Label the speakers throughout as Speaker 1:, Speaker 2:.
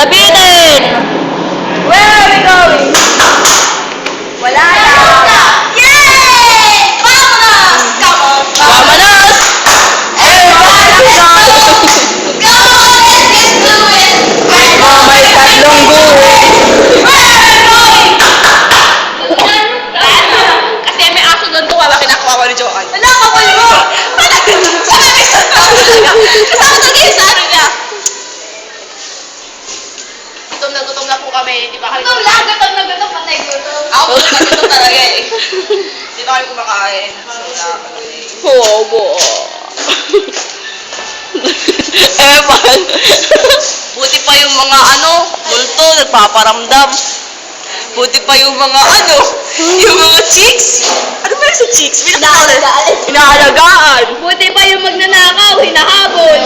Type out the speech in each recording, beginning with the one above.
Speaker 1: Lapitin!
Speaker 2: Where are we going? Wala na. Yay! Vamos! Come on!
Speaker 1: Vamanos!
Speaker 2: Everybody, let's go! Go! Let's get to it!
Speaker 1: Oh, may tatlong guhit.
Speaker 2: Where are we going?
Speaker 3: Kasi may aso doon to, wala kinakuha ko ni Joan.
Speaker 2: Wala ka ba mo?
Speaker 3: Kasama tagay sa ano niya. Gutom na po kami, di ba kami?
Speaker 2: Gutom lang, gutom na gutom, patay gutom.
Speaker 3: Ako gutom talaga eh. Di ba kami kumakain? So, kami.
Speaker 1: Bobo. Evan.
Speaker 3: Buti pa yung mga multo, nagpaparamdam. Buti pa yung mga yung mga chicks. Ano ba yung sa chicks? Inaalagaan.
Speaker 2: Buti pa yung magnanakaw, hinahabol.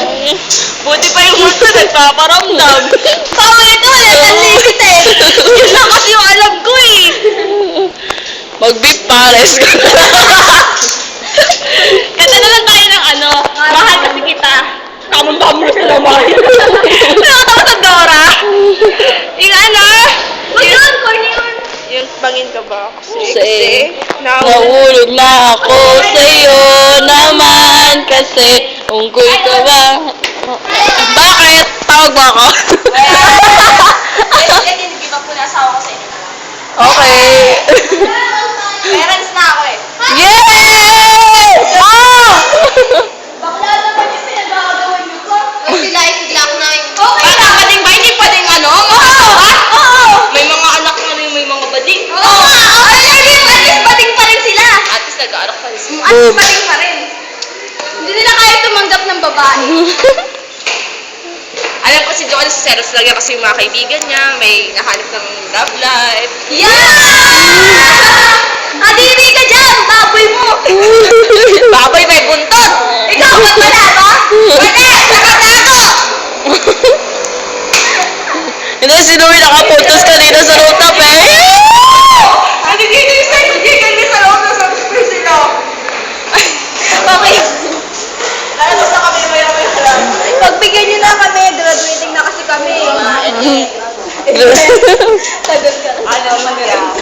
Speaker 3: Buti pa yung multo, nagpaparamdam.
Speaker 2: Power ito, unlimited.
Speaker 3: Yun lang kasi yung alam ko eh.
Speaker 1: Mag-beef pares ka.
Speaker 3: Kanta na lang tayo ng mahal kasi kita. Kamang-kamang ka naman. Nakatawa sa Dora. Yung
Speaker 2: Huwag yun, corny yun.
Speaker 3: yung bangin ka ba?
Speaker 1: Kasi nahulog na ako sa'yo naman kasi unggoy ka ba? Bakit? Tawag ba ako?
Speaker 2: Hindi ba po na asawa ko sa inyo?
Speaker 1: Okay.
Speaker 2: Parents na ako eh.
Speaker 1: Yay! Ah!
Speaker 2: Bakla naman yung pinagagawa niyo ko. Sila isigla ko na yun.
Speaker 3: Okay
Speaker 2: Okay
Speaker 3: lang.
Speaker 2: lang.
Speaker 3: Bading ba? Hindi pwedeng
Speaker 2: Oo!
Speaker 3: May mga anak na rin, may mga bading.
Speaker 2: Oo nga! At least pating pa rin sila.
Speaker 3: At least nag-aarak pa rin.
Speaker 2: At least pating pa rin. Hindi nila kaya tumanggap ng babae.
Speaker 3: Alam ko si Joan seros lang yan kasi yung mga kaibigan niya, may nahanap ng love life.
Speaker 2: Yeah! Adiri ka dyan! Baboy mo!
Speaker 3: Baboy may buntot!
Speaker 2: Ikaw, ba't wala ba?
Speaker 3: Pwede! Nakatago!
Speaker 1: Hindi, si Louie nakapuntos kanina sa rooftop eh.
Speaker 3: Hindi dito yung second year kami sa loob ng sabi sila.
Speaker 2: Okay.
Speaker 3: Lalabas na kami maya-maya lang.
Speaker 2: Pagbigyan niyo na kami, graduating na kasi kami. Tagal ka.
Speaker 3: Ano manira?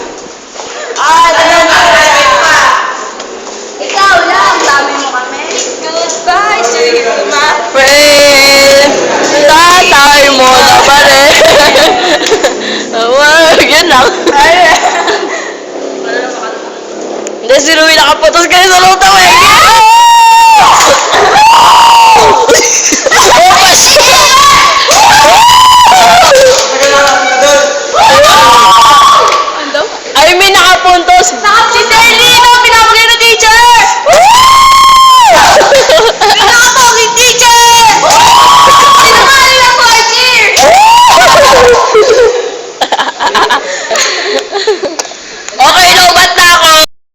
Speaker 2: Ikaw lang, dami mo kami.
Speaker 3: Goodbye, Sir Yuma.
Speaker 1: Friend, tatay mo na ba rin? Wag, yun lang. Hindi, si Louie nakapuntos kanina sa rooftop eh. Oh my I mean, nakapuntos.
Speaker 2: Si Sir